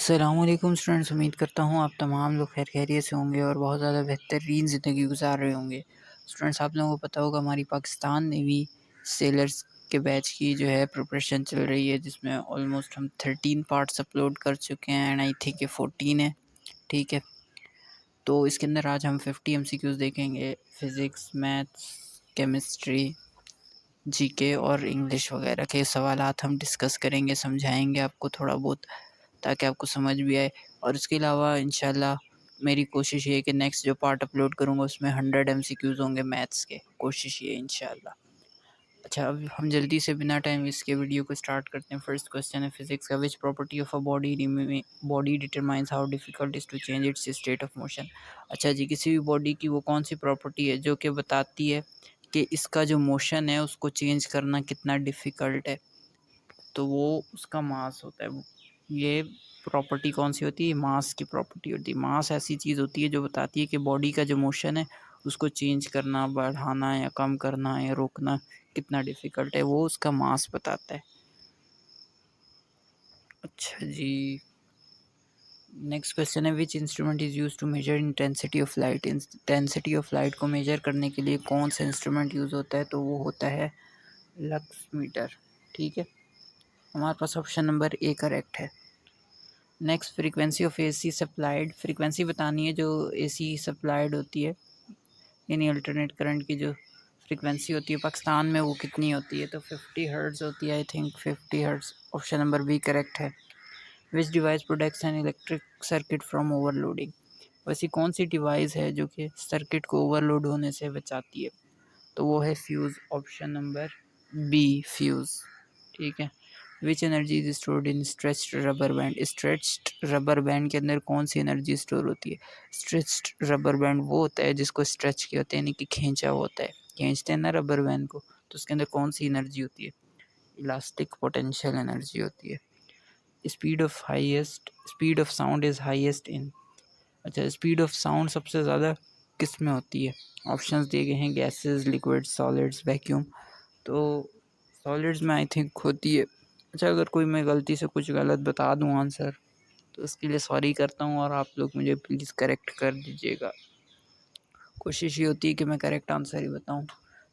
अस्सलामुअलैकुम स्टूडेंट्स, उम्मीद करता हूँ आप तमाम लोग खैर खैरियत से होंगे और बहुत ज़्यादा बेहतरीन ज़िंदगी गुजार रहे होंगे। स्टूडेंट्स, आप लोगों को पता होगा हमारी पाकिस्तान नेवी सेलर्स के बैच की जो है प्रिपरेशन चल रही है, जिसमें ऑलमोस्ट हम 13 पार्ट्स अपलोड कर चुके हैं एंड आई थिंक ये 14 है। ठीक है, तो इसके अंदर आज हम 50 MCQs देखेंगे। फ़िज़िक्स, मैथ्स, केमिस्ट्री, जीके और इंग्लिश वगैरह के सवालात हम डिस्कस करेंगे, समझाएंगे आपको थोड़ा बहुत ताकि आपको समझ भी आए। और इसके अलावा इंशाल्लाह मेरी कोशिश ये है कि नेक्स्ट जो पार्ट अपलोड करूँगा उसमें 100 MCQs होंगे मैथ्स के, कोशिश ये है इंशाल्लाह। अच्छा, अब हम जल्दी से बिना टाइम इसके वीडियो को स्टार्ट करते हैं। फर्स्ट क्वेश्चन है फिजिक्स का, which property of a body determines how difficult is to change its state of motion. अच्छा जी, किसी भी बॉडी की वो कौन सी प्रॉपर्टी है जो कि बताती है कि इसका जो मोशन है उसको चेंज करना कितना डिफ़िकल्ट है? तो वो उसका मास होता है। ये प्रॉपर्टी कौन सी होती है? मास की प्रॉपर्टी होती है। मास ऐसी चीज़ होती है जो बताती है कि बॉडी का जो मोशन है उसको चेंज करना, बढ़ाना या कम करना या रोकना कितना डिफ़िकल्ट है, वो उसका मास बताता है। अच्छा जी, नेक्स्ट क्वेश्चन है, which instrument is use to measure intensity of light. Intensity of light को मेजर करने के लिए कौन सा इंस्ट्रूमेंट यूज़ होता है? तो वो होता है लक्स मीटर। ठीक है, हमारे पास ऑप्शन नंबर ए करेक्ट है। Next, frequency of AC supplied. Frequency बतानी है जो एसी सप्लाइड होती है, यानी अल्टरनेट करंट की जो फ्रीक्वेंसी होती है पाकिस्तान में, वो कितनी होती है? तो 50 हर्ट्ज़ होती है, I think 50 hertz. Option number B correct है। Which device protects an electric circuit from overloading. वैसी कौन सी डिवाइस है जो कि सर्किट को ओवरलोड होने से बचाती है? तो वो है fuse. Option number B fuse. ठीक है। Which energy is stored in stretched rubber band. Stretched rubber band के अंदर कौन सी एनर्जी स्टोर होती है? स्ट्रेच्ड रबर बैंड वो होता है जिसको स्ट्रेच किया होता है, यानी कि खींचा होता है। खींचते हैं ना रबर बैंड को, तो उसके अंदर कौन सी एनर्जी होती है? इलास्टिक पोटेंशियल एनर्जी होती है। Speed of sound is highest in. अच्छा, स्पीड ऑफ साउंड सबसे ज़्यादा किस में होती है? ऑप्शंस दिए गए हैं, गैसेस, लिक्विड, सॉलिड्स, वैक्यूम। तो सॉलिड्स में आई थिंक होती है। अच्छा, अगर कोई मैं गलती से कुछ गलत बता दूं आंसर, तो उसके लिए सॉरी करता हूं और आप लोग मुझे प्लीज़ करेक्ट कर दीजिएगा। कोशिश ये होती है कि मैं करेक्ट आंसर ही बताऊं,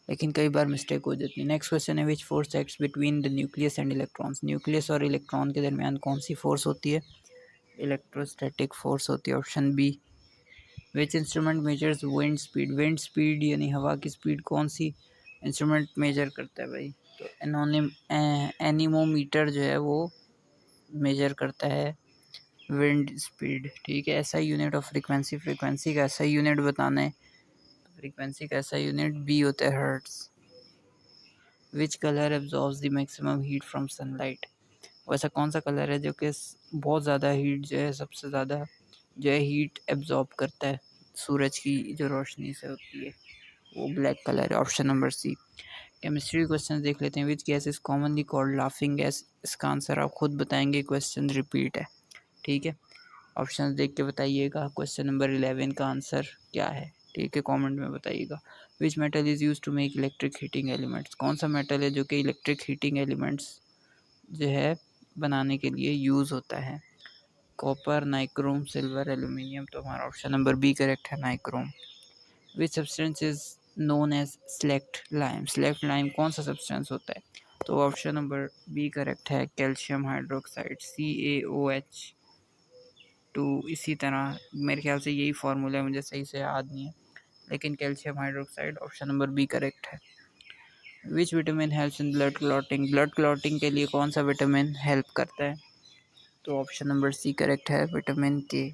लेकिन कई बार मिस्टेक हो जाती है। नेक्स्ट क्वेश्चन है, which force acts between the nucleus and electrons. Nucleus और इलेक्ट्रॉन के दरमियान कौन सी फोर्स होती है? इलेक्ट्रोस्टैटिक फोर्स होती है। Option B. Which instrument measures wind speed. Wind speed यानी हवा की स्पीड कौन सी इंस्ट्रूमेंट मेजर करता है भाई? तो एनीमोमीटर जो है वो मेजर करता है विंड स्पीड। ठीक है, ऐसा यूनिट ऑफ फ्रीक्वेंसी। फ्रीक्वेंसी का ऐसा यूनिट बताना है, फ्रीक्वेंसी का ऐसा यूनिट बी होता है hertz. Which colour absorbs the maximum heat from sunlight. वैसा कौन सा कलर है जो कि बहुत ज़्यादा हीट जो है, सबसे ज़्यादा जो है हीट एब्जॉर्ब करता है सूरज की जो रोशनी से होती है? वो ब्लैक कलर है। Option number C. Chemistry question देख लेते हैं। Which gas is commonly called laughing gas. इसका आंसर आप खुद बताएंगे, क्वेश्चन रिपीट है। ठीक है, ऑप्शन देख के बताइएगा क्वेश्चन नंबर 11 का आंसर क्या है। ठीक है, कमेंट में बताइएगा। Which metal is use to make electric heating elements. कौन सा मेटल है जो कि इलेक्ट्रिक हीटिंग एलिमेंट्स जो है बनाने के लिए यूज़ होता है? Copper, nichrome, silver, aluminium. तो हमारा ऑप्शन नंबर बी करेक्ट है, nichrome. Which substance is known as slaked lime. Slaked lime कौन सा सब्सटेंस होता है? तो ऑप्शन नंबर बी करेक्ट है, कैल्शियम हाइड्रोक्साइड, CaOH2। इसी तरह मेरे ख्याल से यही फार्मूला है, मुझे सही से याद नहीं है, लेकिन calcium hydroxide. Option number B correct है। Which vitamin helps in blood clotting. Blood clotting के लिए कौन सा विटामिन हेल्प करता है? तो ऑप्शन नंबर सी करेक्ट है, vitamin K.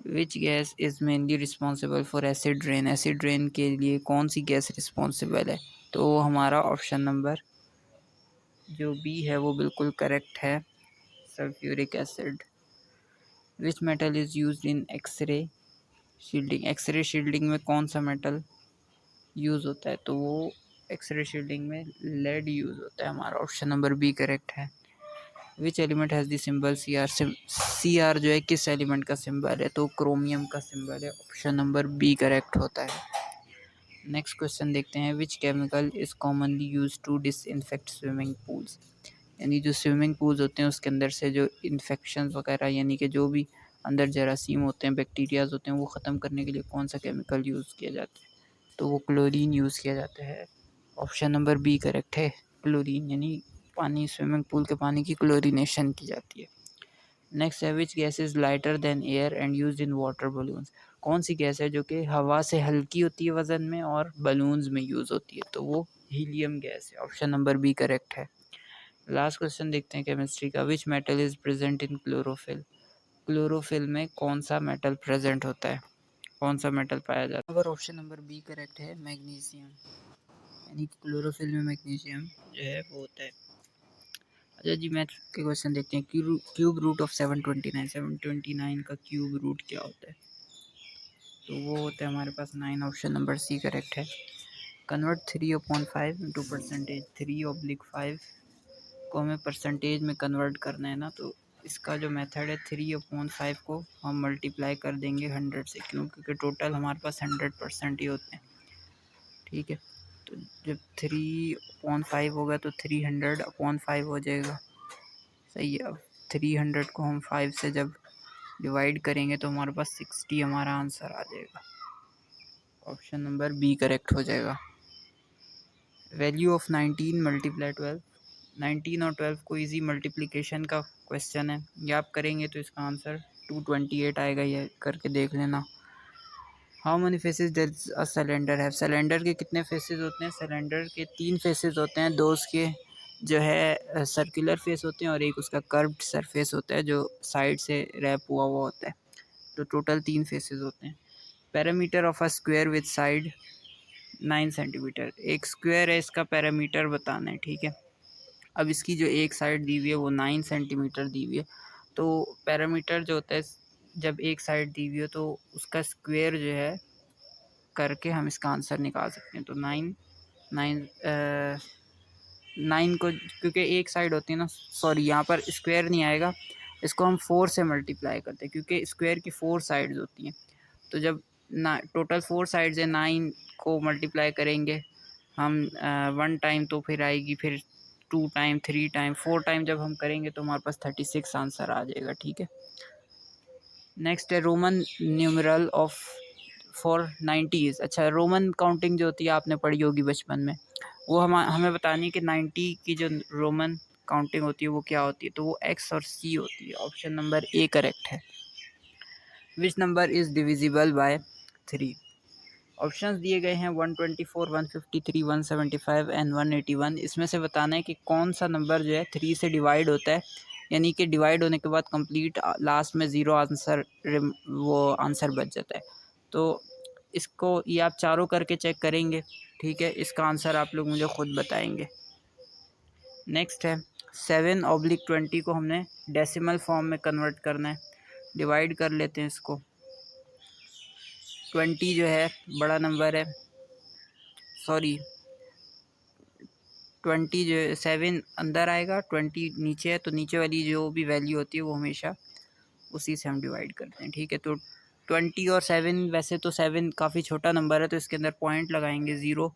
Which gas is mainly responsible for acid rain. Acid rain के लिए कौन सी गैस रिस्पॉन्सिबल है? तो हमारा ऑप्शन नंबर जो बी है वो बिल्कुल करेक्ट है, sulphuric acid. Which metal is used in x ray shielding. X ray shielding में कौन सा मेटल यूज़ होता है? तो वो एक्सरे शील्डिंग में लेड यूज़ होता है। हमारा ऑप्शन नंबर बी करेक्ट है। Which element has the symbol CR। CR जो है किस एलिमेंट का सिंबल है? तो क्रोमियम का सिंबल है। ऑप्शन नंबर बी करेक्ट होता है। नेक्स्ट क्वेश्चन देखते हैं। Which chemical is commonly use to disinfect swimming pools. यानी जो स्विमिंग पूल्स होते हैं उसके अंदर से जो इन्फेक्शन वगैरह यानी कि जो भी अंदर जरासीम होते हैं, बैक्टीरियाज होते हैं, वो ख़त्म करने के लिए कौन सा केमिकल यूज़ किया जाता है? तो वो क्लोरीन यूज़ किया जाता है। ऑप्शन नंबर बी करेक्ट है, क्लोरीन, यानी पानी, स्विमिंग पूल के पानी की क्लोरीनेशन की जाती है। नेक्स्ट है, विच gas is lighter than air and used in water balloons? कौन सी गैस है जो कि हवा से हल्की होती है वज़न में और बलून्स में यूज़ होती है? तो वो हीलियम गैस है। ऑप्शन नंबर बी करेक्ट है। लास्ट क्वेश्चन देखते हैं केमिस्ट्री का। विच metal is present in chlorophyll? Chlorophyll में कौन सा मेटल प्रेजेंट होता है? कौन सा मेटल पाया जाता है? अगर ऑप्शन नंबर बी करेक्ट है, मैग्नीशियम, यानी क्लोरोफिल में मैग्नीशियम जो है वो होता है। अच्छा जी, मैथ के क्वेश्चन देखते हैं। क्यूब रूट ऑफ 729, 729 का क्यूब रूट क्या होता है? तो वो होता है हमारे पास 9। ऑप्शन नंबर सी करेक्ट है। कन्वर्ट 3/5 इंटू परसेंटेज, 3/5 को हमें परसेंटेज में कन्वर्ट करना है ना, तो इसका जो मेथड है 3/5 को हम मल्टीप्लाई कर देंगे 100 से, क्योंकि टोटल हमारे पास 100% ही होते हैं। ठीक है, तो जब 3/5 होगा तो 300/5 हो जाएगा। सही है। अब 300 को हम 5 से जब डिवाइड करेंगे तो हमारे पास 60 हमारा आंसर आ जाएगा। ऑप्शन नंबर बी करेक्ट हो जाएगा। वैल्यू ऑफ 19 मल्टीप्लाई 12, 19 और 12 को इजी मल्टीप्लिकेशन का क्वेश्चन है, ये आप करेंगे तो इसका आंसर 228 आएगा। ये करके देख लेना। How many faces does a cylinder have? Cylinder के कितने फेसेस होते हैं? सिलेंडर के 3 फेसेस होते हैं। दो उसके जो है सर्कुलर फेस होते हैं और एक उसका कर्व्ड सरफेस होता है जो साइड से रैप हुआ हुआ होता है। तो टोटल 3 फेसेस होते हैं। Parameter of a square with side 9 centimetre, एक स्क्वायर है, इसका पैरामीटर बताना है। ठीक है, अब इसकी जो एक साइड दी हुई है वो 9 सेंटीमीटर दी हुई है। तो पैरामीटर जो होता है, जब एक साइड दी हुई हो तो उसका स्क्वायर जो है करके हम इसका आंसर निकाल सकते हैं। तो 9 को, क्योंकि एक साइड होती है ना, सॉरी यहाँ पर स्क्वायर नहीं आएगा, इसको हम 4 से मल्टीप्लाई करते हैं क्योंकि स्क्वायर की 4 साइड्स होती हैं। तो जब टोटल 4 साइड्स है, 9 को मल्टीप्लाई करेंगे हम 1 टाइम तो फिर आएगी, फिर 2 टाइम, 3 टाइम, 4 टाइम जब हम करेंगे तो हमारे पास 36 आंसर आ जाएगा। ठीक है, नेक्स्ट है Roman numeral of for 90s। अच्छा, रोमन काउंटिंग जो होती है आपने पढ़ी होगी बचपन में, वो हमें बतानी है कि 90 की जो रोमन काउंटिंग होती है वो क्या होती है? तो वो एक्स और सी होती है। ऑप्शन नंबर ए करेक्ट है। Which number is divisible by 3? Options दिए गए हैं 124, 153, 175 एंड 181। इसमें से बताना है कि कौन सा नंबर जो है 3 से डिवाइड होता है, यानी कि डिवाइड होने के बाद कंप्लीट लास्ट में 0 आंसर, वो आंसर बच जाता है। तो इसको ये आप चारों करके चेक करेंगे। ठीक है, इसका आंसर आप लोग मुझे खुद बताएंगे। नेक्स्ट है 7/20 को हमने डेसिमल फॉर्म में कन्वर्ट करना है। डिवाइड कर लेते हैं इसको। 20 जो है बड़ा नंबर है, सॉरी 20 जो है 7 अंदर आएगा, 20 नीचे है, तो नीचे वाली जो भी वैल्यू होती है वो हमेशा उसी से हम डिवाइड करते हैं। ठीक है, तो 20 और 7, वैसे तो 7 काफ़ी छोटा नंबर है तो इसके अंदर पॉइंट लगाएंगे, 0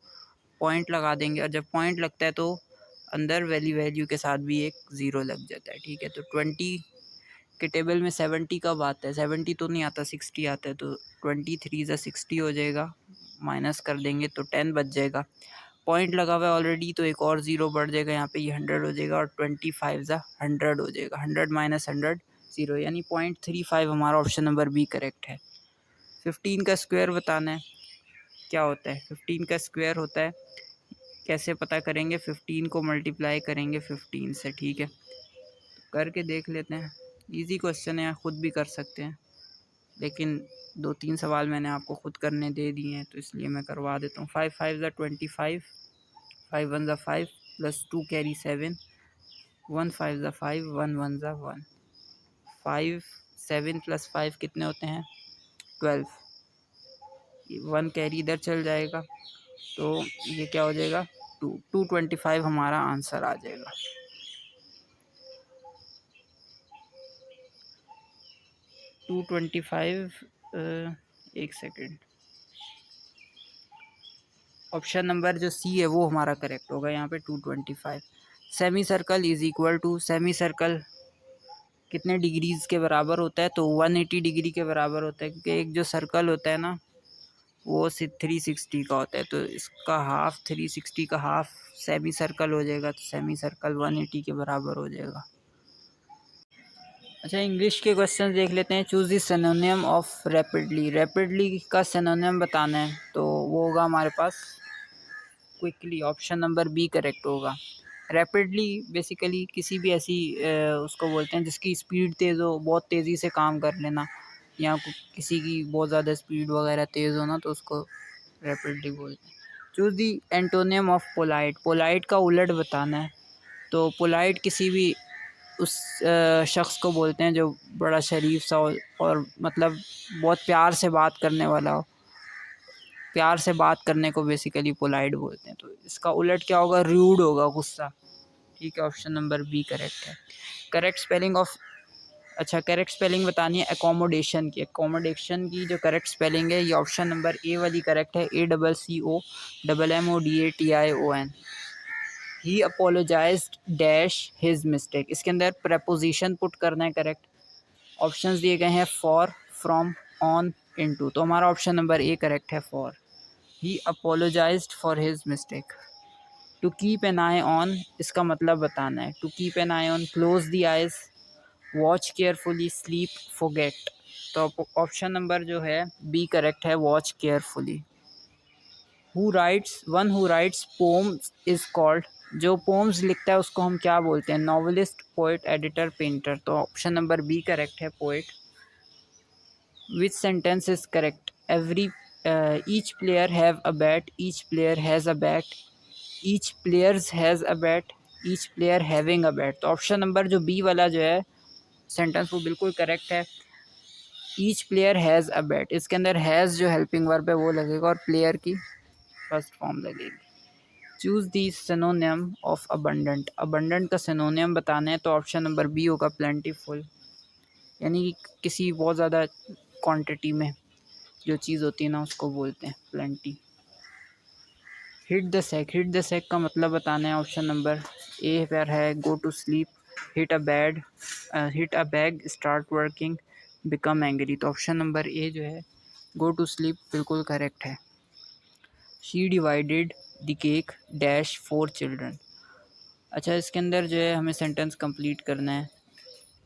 पॉइंट लगा देंगे, और जब पॉइंट लगता है तो अंदर वैल्यू के साथ भी एक 0 लग जाता है। ठीक है, तो 20 के टेबल में 70 कब आता है? 70 तो नहीं आता, 60 आता है। तो 23 ज़ा 60 हो जाएगा, माइनस कर देंगे तो 10 बच जाएगा। पॉइंट लगा हुआ है ऑलरेडी तो एक और 0 बढ़ जाएगा, यहाँ पे ये 100 हो जाएगा, और 25 ज़ा 100 हो जाएगा। 100 माइनस 100 0, यानी 0.35 हमारा ऑप्शन नंबर बी करेक्ट है। 15 का स्क्वायर बताना है क्या होता है? 15 का स्क्वायर होता है, कैसे पता करेंगे? 15 को मल्टीप्लाई करेंगे 15 से। ठीक है, करके देख लेते हैं। इजी क्वेश्चन है, खुद भी कर सकते हैं, लेकिन 2-3 सवाल मैंने आपको खुद करने दे दिए हैं तो इसलिए मैं करवा देता हूँ। 5 5 ज़ा 25, 5 1 ज़ा 5 प्लस 2 कैरी 7, 1 5 ज़ा 5, 1 1 ज़ा 1, 5 7 प्लस 5 कितने होते हैं? 12, 1 कैरी इधर चल जाएगा तो ये क्या हो जाएगा? 225 हमारा आंसर आ जाएगा। 225, एक सेकेंड, ऑप्शन नंबर जो सी है वो हमारा करेक्ट होगा यहाँ पे 225। Semi circle is equal to, semi circle कितने डिग्रीज के बराबर होता है, तो 180 डिग्री के बराबर होता है, क्योंकि एक जो सर्कल होता है ना वो 360 का होता है, तो इसका हाफ 360 का हाफ सेमी सर्कल हो जाएगा, तो सेमी सर्कल 180 के बराबर हो जाएगा। अच्छा, इंग्लिश के क्वेश्चन देख लेते हैं। Choose the synonym of rapidly, rapidly का सिनोनिम बताना है, तो वो होगा हमारे पास quickly, option number B correct होगा। रैपिडली बेसिकली किसी भी ऐसी उसको बोलते हैं जिसकी स्पीड तेज़ हो, बहुत तेज़ी से काम कर लेना, या किसी की बहुत ज़्यादा स्पीड वगैरह तेज़ हो ना, तो उसको रैपिडली बोलते हैं। Choose the antonym of polite, polite का उलट बताना है, तो पोलाइट किसी भी उस शख्स को बोलते हैं जो बड़ा शरीफ सा हो और मतलब बहुत प्यार से बात करने वाला हो, प्यार से बात करने को बेसिकली पोलाइट बोलते हैं, तो इसका उलट क्या होगा, रूड होगा, गुस्सा। ठीक है, ऑप्शन नंबर बी करेक्ट है। करेक्ट स्पेलिंग ऑफ, अच्छा करेक्ट स्पेलिंग बतानी है एकोमोडेशन की, एकोमोडेशन की जो करेक्ट स्पेलिंग है ये ऑप्शन नंबर ए वाली करेक्ट है, ACCOMMODATION। ही अपोलोजाइज्ड डैश हिज मिस्टेक, इसके अंदर प्रेपोजिशन पुट करना है करेक्ट। ऑप्शंस दिए गए हैं फॉर, फ्रॉम, ऑन, इनटू, तो हमारा ऑप्शन नंबर ए करेक्ट है, for. He apologized for his mistake. To keep an eye on, इसका मतलब बताना है। To keep an eye on, close the eyes, watch carefully, sleep, forget, तो option number जो है बी करेक्ट है, watch carefully. Who writes, one who writes poems is called, जो पोम्स लिखता है उसको हम क्या बोलते हैं, नॉवलिस्ट, पोइट, एडिटर, पेंटर, तो ऑप्शन नंबर बी करेक्ट है, poet. Which sentence is correct, every each player have a bat, each player has a bat, each players has a bat, each player having a bat, तो option number जो B वाला जो है sentence वो बिल्कुल correct है। Each player has a bat, इसके अंदर हैज़ जो हेल्पिंग वर्ब है वो लगेगा और प्लेयर की फर्स्ट फॉर्म लगेगी। Choose the synonym of abundant, abundant का सिनोनिम बताना है, तो ऑप्शन नंबर बी होगा, प्लेंटीफुल, यानी कि किसी बहुत ज़्यादा क्वांटिटी में जो चीज़ होती है ना उसको बोलते हैं plenty. Hit the sack, hit the sack का मतलब बताना है, ऑप्शन नंबर ए पर है, go to sleep, hit a bag, start working, become angry, तो ऑप्शन नंबर ए जो है गो टू स्लीप बिल्कुल करेक्ट है। She divided the cake dash 4 children, अच्छा इसके अंदर जो है हमें सेंटेंस कंप्लीट करना है,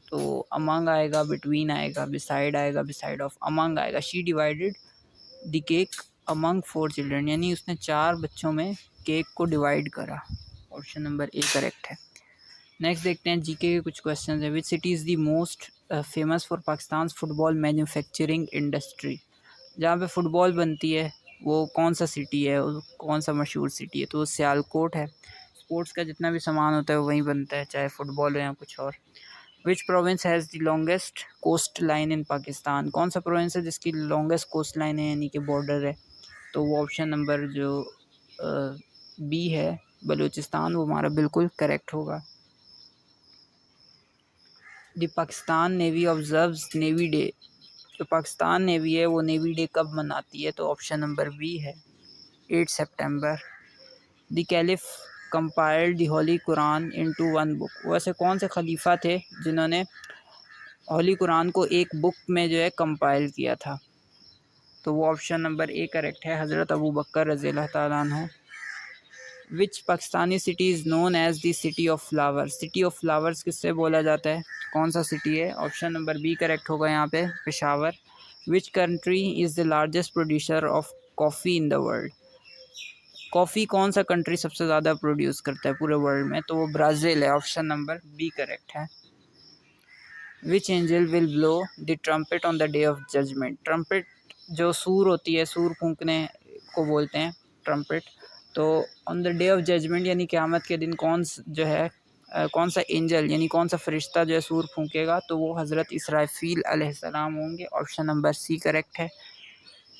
तो अमंग आएगा, बिटवीन आएगा, बिसाइड आएगा, बिसाइड ऑफ, अमंग आएगा। She divided the cake among 4 children, यानी उसने 4 बच्चों में केक को डिवाइड करा, ऑप्शन नंबर ए करेक्ट है। नेक्स्ट देखते हैं जीके के कुछ क्वेश्चन है। Which city is the most famous for Pakistan football manufacturing industry, जहाँ पे फुटबॉल बनती है वो कौन सा सिटी है, कौन सा मशहूर सिटी है, तो वो सियालकोट है। स्पोर्ट्स का जितना भी सामान होता है वो वहीं बनता है, चाहे फुटबॉल हो या कुछ और। Which province has the longest coast line in Pakistan, कौन सा प्रोविंस है जिसकी लॉन्गेस्ट कोस्ट लाइन है यानी कि बॉर्डर है, तो वो ऑप्शन नंबर जो बी है, बलूचिस्तान, वो हमारा बिल्कुल करेक्ट होगा। The Pakistan navy observes navy day, जो पाकिस्तान नेवी है वो नेवी डे कब मनाती है, तो ऑप्शन नंबर बी है, 8 सितंबर। The caliph compiled the holy Quran into one book, वैसे कौन से खलीफा थे जिन्होंने होली कुरान को एक बुक में जो है कंपाइल किया था, तो वो ऑप्शन नंबर ए करेक्ट है, हज़रत अबू बकर रज़ी अल्लाह ताला अन्हु। Which Pakistani city is known as the city of flowers, city of flowers किससे बोला जाता है, कौन सा सिटी है, ऑप्शन नंबर बी करेक्ट होगा यहाँ पे, Peshawar. Which country is the largest producer of coffee in the world, coffee कौन सा कंट्री सबसे ज़्यादा प्रोड्यूस करता है पूरे वर्ल्ड में, तो वो ब्राज़ील है, ऑप्शन नंबर बी करेक्ट है। Which angel will blow the trumpet on the day of judgment, trumpet जो सूर होती है, सूर फूंकने को बोलते हैं ट्रम्पेट, तो on the day of judgement यानी क़यामत के दिन जो है कौन सा एंजल यानी कौन सा फरिश्ता जो है सूर फूंकेगा, तो वो हज़रत इसराफील अलैहिस्सलाम होंगे, ऑप्शन नंबर सी करेक्ट है।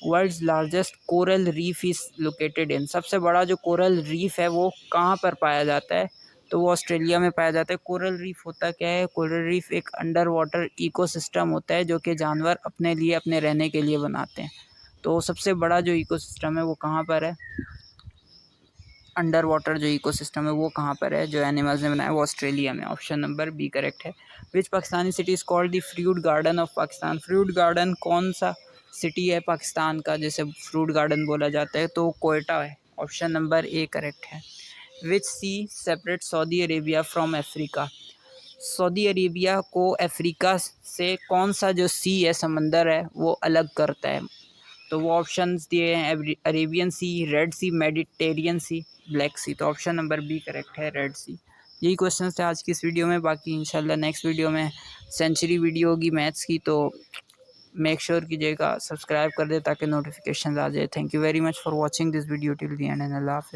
World's largest coral reef is located in, सबसे बड़ा जो कोरल रीफ है वो कहाँ पर पाया जाता है, तो वो ऑस्ट्रेलिया में पाया जाता है। कोरल रीफ होता क्या है, कोरल रीफ एक अंडर वाटर इकोसिस्टम होता है जो कि जानवर अपने लिए, अपने रहने के लिए बनाते हैं, तो सबसे बड़ा जो इकोसिस्टम है वो कहाँ पर है, अंडर वाटर जो इकोसिस्टम है वो कहाँ पर है, जो एनिमल्स ने बनाया वो ऑस्ट्रेलिया में। ऑप्शन नंबर बी करेक्ट है। Which Pakistani city is called the fruit garden of Pakistan. Fruit garden कौन सा सिटी है पाकिस्तान का जैसे फ्रूट गार्डन बोला जाता है, तो कोयटा है। ऑप्शन नंबर ए करेक्ट है। Which sea separate Saudi Arabia from Africa. Saudi Arabia को अफ्रीका से कौन सा जो सी है, समंदर है, वो अलग करता है। तो वो ऑप्शंस दिए हैं अरेबियन सी, रेड सी, मेडिटेरियन सी, ब्लैक सी। तो ऑप्शन नंबर बी करेक्ट है, रेड सी। यही क्वेश्चन थे आज की इस वीडियो में। बाकी इंशाल्लाह नेक्स्ट वीडियो में सेंचुरी वीडियो होगी मैथ्स की, तो मेक श्योर कीजिएगा सब्सक्राइब कर दे ताकि नोटिफिकेशन आ जाए। Thank you very much for watching this video till the end, and अल्लाह हाफ़िज़।